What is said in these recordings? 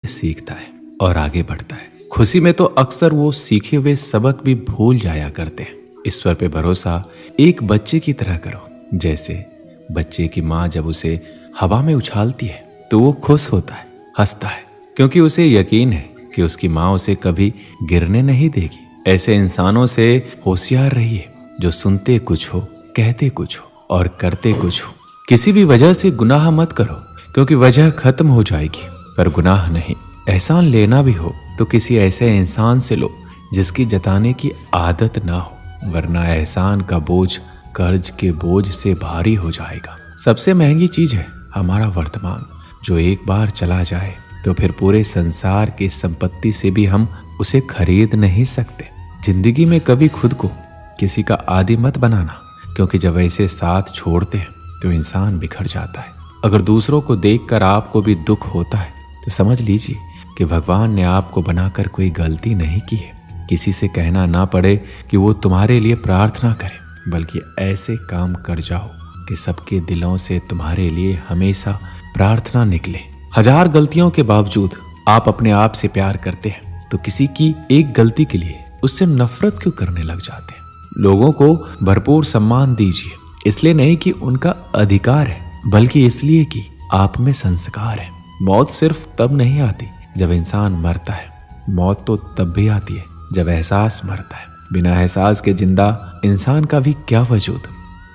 सीखता है और आगे बढ़ता है। खुशी में तो अक्सर वो सीखे हुए सबक भी भूल जाया करते हैं। ईश्वर पे भरोसा एक बच्चे की तरह करो। जैसे बच्चे की माँ जब उसे हवा में उछालती है तो वो खुश होता है, हंसता है, क्योंकि उसे यकीन है कि उसकी माँ उसे कभी गिरने नहीं देगी। ऐसे इंसानों से होशियार रहिए जो सुनते कुछ हो, कहते कुछ हो और करते कुछ हो। किसी भी वजह से गुनाह मत करो, क्योंकि वजह खत्म हो जाएगी, पर गुनाह नहीं। एहसान लेना भी हो तो किसी ऐसे इंसान से लो जिसकी जताने की आदत ना हो, वरना एहसान का बोझ कर्ज के बोझ से भारी हो जाएगा। सबसे महंगी चीज है हमारा वर्तमान, जो एक बार चला जाए तो फिर पूरे संसार की संपत्ति से भी हम उसे खरीद नहीं सकते। जिंदगी में कभी खुद को किसी का आदी मत बनाना, क्योंकि जब ऐसे साथ छोड़ते हैं तो इंसान बिखर जाता है। अगर दूसरों को देखकर आपको भी दुख होता है तो समझ लीजिए कि भगवान ने आपको बनाकर कोई गलती नहीं की है। किसी से कहना ना पड़े कि वो तुम्हारे लिए प्रार्थना करे, बल्कि ऐसे काम कर जाओ कि सबके दिलों से तुम्हारे लिए हमेशा प्रार्थना निकले। हजार गलतियों के बावजूद आप अपने आप से प्यार करते हैं तो किसी की एक गलती के लिए उससे नफरत क्यों करने लग जाते हैं। लोगों को भरपूर सम्मान दीजिए, इसलिए नहीं कि उनका अधिकार है, बल्कि इसलिए कि आप में संस्कार है। मौत सिर्फ तब नहीं आती जब इंसान मरता है, मौत तो तब भी आती है जब एहसास मरता है। बिना एहसास के जिंदा इंसान का भी क्या वजूद।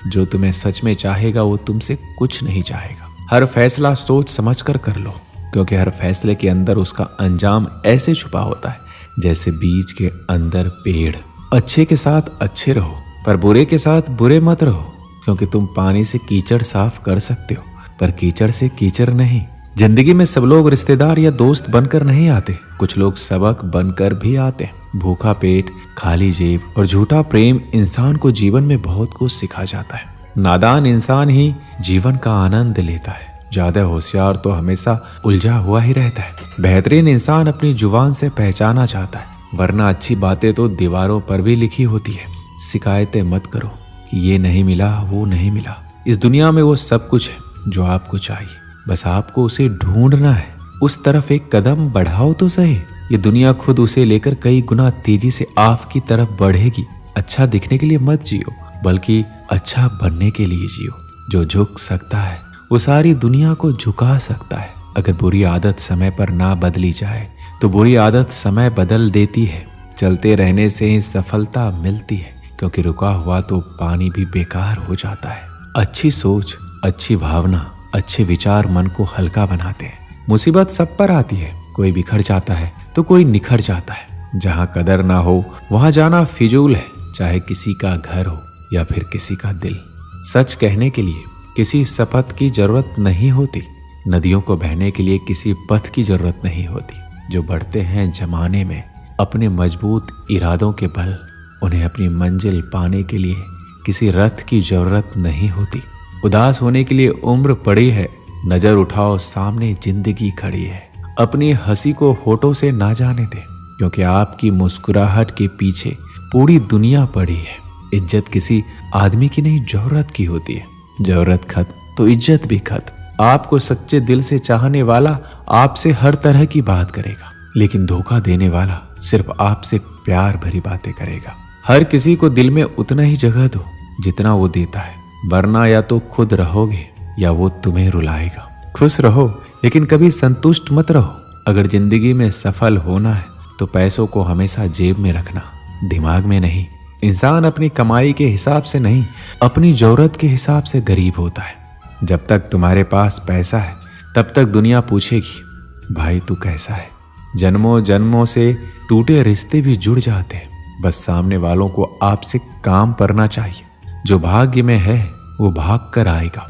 जो तुम्हें सच में चाहेगा वो तुमसे कुछ नहीं चाहेगा। हर फैसला सोच समझकर कर लो, क्योंकि हर फैसले के अंदर उसका अंजाम ऐसे छुपा होता है जैसे बीज के अंदर पेड़। अच्छे के साथ अच्छे रहो, पर बुरे के साथ बुरे मत रहो, क्योंकि तुम पानी से कीचड़ साफ कर सकते हो, पर कीचड़ से कीचड़ नहीं। जिंदगी में सब लोग रिश्तेदार या दोस्त बनकर नहीं आते, कुछ लोग सबक बनकर भी आते हैं। भूखा पेट, खाली जेब और झूठा प्रेम इंसान को जीवन में बहुत कुछ सिखा जाता है। नादान इंसान ही जीवन का आनंद लेता है, ज्यादा होशियार तो हमेशा उलझा हुआ ही रहता है। बेहतरीन इंसान अपनी जुबान से पहचाना चाहता है, वरना अच्छी बातें तो दीवारों पर भी लिखी होती है। शिकायतें मत करो कि ये नहीं मिला, वो नहीं मिला। इस दुनिया में वो सब कुछ है जो आपको चाहिए, बस आपको उसे ढूंढना है। उस तरफ एक कदम बढ़ाओ तो सही। ये दुनिया खुद उसे लेकर कई गुना तेजी से आपकी तरफ बढ़ेगी। अच्छा दिखने के लिए मत जियो, बल्कि अच्छा बनने के लिए जियो। जो झुक सकता है वो सारी दुनिया को झुका सकता है। अगर बुरी आदत समय पर ना बदली जाए तो बुरी आदत समय बदल देती है। चलते रहने से ही सफलता मिलती है, क्योंकि रुका हुआ तो पानी भी बेकार हो जाता है। अच्छी सोच, अच्छी भावना, अच्छे विचार मन को हल्का बनाते हैं। मुसीबत सब पर आती है, कोई बिखर जाता है तो कोई निखर जाता है। जहाँ कदर ना हो वहाँ जाना फिजूल है, चाहे किसी का घर हो या फिर किसी का दिल। सच कहने के लिए किसी शपथ की जरूरत नहीं होती, नदियों को बहने के लिए किसी पथ की जरूरत नहीं होती। जो बढ़ते हैं जमाने में अपने मजबूत इरादों के बल, उन्हें अपनी मंजिल पाने के लिए किसी रथ की जरूरत नहीं होती। उदास होने के लिए उम्र पड़ी है, नजर उठाओ सामने जिंदगी खड़ी है। अपनी हंसी को होठों से ना जाने दे, क्योंकि आपकी मुस्कुराहट के पीछे पूरी दुनिया पड़ी है। इज्जत किसी आदमी की नहीं, जरूरत की होती है। जरूरत खत्म तो इज्जत भी खत्म। आपको सच्चे दिल से चाहने वाला आपसे हर तरह की बात करेगा, लेकिन धोखा देने वाला सिर्फ आपसे प्यार भरी बातें करेगा। हर किसी को दिल में उतना ही जगह दो जितना वो देता है, वरना या तो खुद रहोगे या वो तुम्हें रुलाएगा। खुश रहो, लेकिन कभी संतुष्ट मत रहो। अगर जिंदगी में सफल होना है तो पैसों को हमेशा जेब में रखना, दिमाग में नहीं। इंसान अपनी कमाई के हिसाब से नहीं, अपनी जरूरत के हिसाब से गरीब होता है। जब तक तुम्हारे पास पैसा है तब तक दुनिया पूछेगी, भाई तू कैसा है। जन्मों जन्मों से टूटे रिश्ते भी जुड़ जाते हैं, बस सामने वालों को आपसे काम करना चाहिए। जो भाग्य में है वो भाग कर आएगा,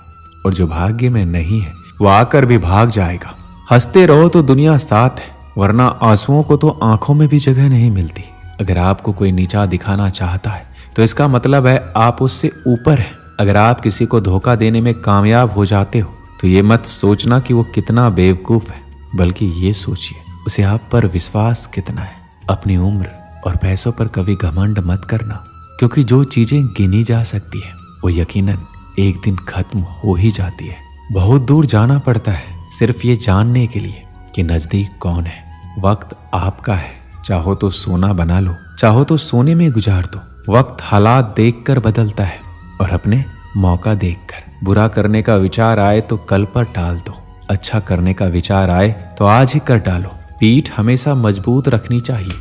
और जो भाग्य में नहीं है वो आकर भी भाग जाएगा। हंसते रहो तो दुनिया साथ है, वरना आंसुओं को तो आंखों में भी जगह नहीं मिलती। अगर आपको कोई नीचा दिखाना चाहता है तो इसका मतलब है आप उससे ऊपर हैं। अगर आप किसी को धोखा देने में कामयाब हो जाते हो तो ये मत सोचना कि वो कितना बेवकूफ है, बल्कि ये सोचिए उसे आप पर विश्वास कितना है। अपनी उम्र और पैसों पर कभी घमंड मत करना, क्योंकि जो चीजें गिनी जा सकती है वो यकीनन एक दिन खत्म हो ही जाती है। बहुत दूर जाना पड़ता है सिर्फ ये जानने के लिए कि नजदीक कौन है। वक्त आपका है, चाहो तो सोना बना लो, चाहो तो सोने में गुजार दो। वक्त हालात देखकर बदलता है और अपने मौका देखकर। बुरा करने का विचार आए तो कल पर टाल दो, अच्छा करने का विचार आए तो आज ही कर डालो। पीठ हमेशा मजबूत रखनी चाहिए,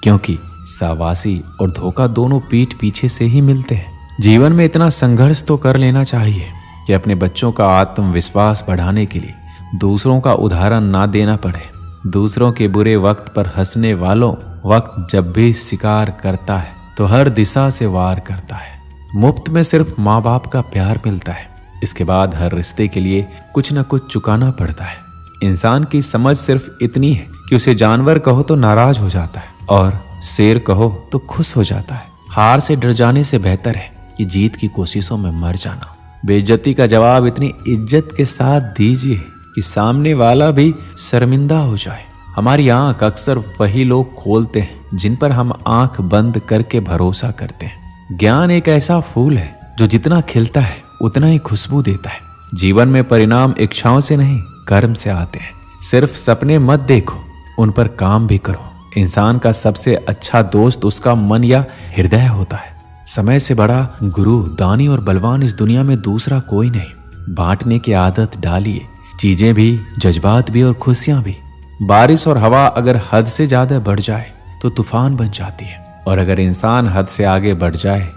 क्योंकि शाबाशी और धोखा दोनों पीठ पीछे से ही मिलते हैं। जीवन में इतना संघर्ष तो कर लेना चाहिए कि अपने बच्चों का आत्मविश्वास बढ़ाने के लिए दूसरों का उदाहरण ना देना पड़े। दूसरों के बुरे वक्त पर हंसने वालों, वक्त जब भी शिकार करता है तो हर दिशा से वार करता है। मुफ्त में सिर्फ माँ बाप का प्यार मिलता है, इसके बाद हर रिश्ते के लिए कुछ न कुछ चुकाना पड़ता है। इंसान की समझ सिर्फ इतनी है कि उसे जानवर कहो तो नाराज हो जाता है और शेर कहो तो खुश हो जाता है। हार से डर जाने से बेहतर है कि जीत की कोशिशों में मर जाना। बेइज्जती का जवाब इतनी इज्जत के साथ दीजिए कि सामने वाला भी शर्मिंदा हो जाए। हमारी आंख अक्सर वही लोग खोलते हैं जिन पर हम आंख बंद करके भरोसा करते हैं। ज्ञान एक ऐसा फूल है जो जितना खिलता है उतना ही खुशबू देता है। जीवन में परिणाम इच्छाओं से नहीं, कर्म से आते हैं। सिर्फ सपने मत देखो, उन पर काम भी करो। इंसान का सबसे अच्छा दोस्त उसका मन या हृदय होता है। समय से बड़ा गुरु, दानी और बलवान इस दुनिया में दूसरा कोई नहीं। बांटने की आदत डालिए, चीजें भी, जज्बात भी और खुशियां भी। बारिश और हवा अगर हद से ज्यादा बढ़ जाए तो तूफान बन जाती है, और अगर इंसान हद से आगे बढ़ जाए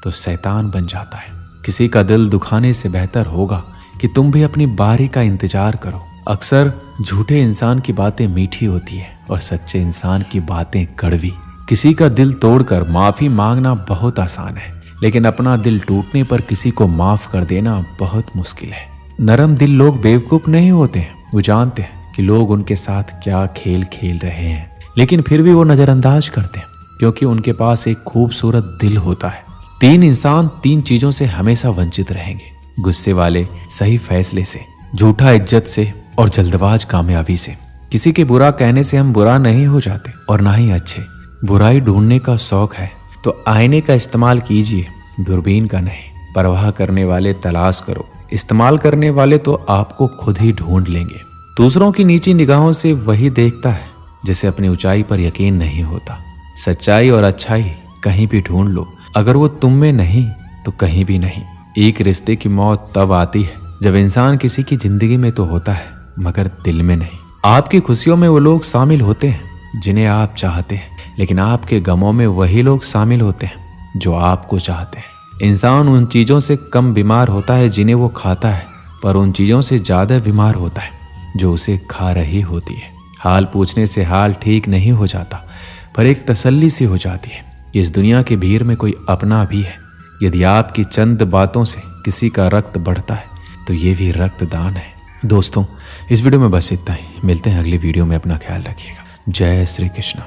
तो शैतान बन जाता है। किसी का दिल दुखाने से बेहतर होगा कि तुम भी अपनी बारी का इंतजार करो। अक्सर झूठे इंसान की बातें मीठी होती है और सच्चे इंसान की बातें कड़वी। किसी का दिल तोड़कर माफी मांगना बहुत आसान है, लेकिन अपना दिल टूटने पर किसी को माफ कर देना बहुत मुश्किल है। नरम दिल लोग बेवकूफ नहीं होते हैं, वो जानते हैं कि लोग उनके साथ क्या खेल खेल रहे हैं, लेकिन फिर भी वो नजरअंदाज करते हैं क्योंकि उनके पास एक खूबसूरत दिल होता है। 3 इंसान 3 चीजों से हमेशा वंचित रहेंगे: गुस्से वाले सही फैसले से, झूठा इज्जत से और जल्दबाज कामयाबी से। किसी के बुरा कहने से हम बुरा नहीं हो जाते और ना ही अच्छे। बुराई ढूंढने का शौक है तो आईने का इस्तेमाल कीजिए, दूरबीन का नहीं। परवाह करने वाले तलाश करो, इस्तेमाल करने वाले तो आपको खुद ही ढूंढ लेंगे। दूसरों की नीची निगाहों से वही देखता है जिसे अपनी ऊंचाई पर यकीन नहीं होता। सच्चाई और अच्छाई कहीं भी ढूंढ लो, अगर वो तुम में नहीं तो कहीं भी नहीं। एक रिश्ते की मौत तब आती है जब इंसान किसी की जिंदगी में तो होता है मगर दिल में नहीं। आपकी खुशियों में वो लोग शामिल होते हैं जिन्हें आप चाहते हैं, लेकिन आपके गमों में वही लोग शामिल होते हैं जो आपको चाहते हैं। इंसान उन चीजों से कम बीमार होता है जिन्हें वो खाता है, पर उन चीजों से ज्यादा बीमार होता है जो उसे खा रही होती है। हाल पूछने से हाल ठीक नहीं हो जाता, पर एक तसल्ली सी हो जाती है कि इस दुनिया की भीड़ में कोई अपना भी है। यदि आपकी चंद बातों से किसी का रक्त बढ़ता है तो ये भी रक्तदान है। दोस्तों, इस वीडियो में बस इतना ही। मिलते हैं अगली वीडियो में। अपना ख्याल रखिएगा। जय श्री कृष्ण।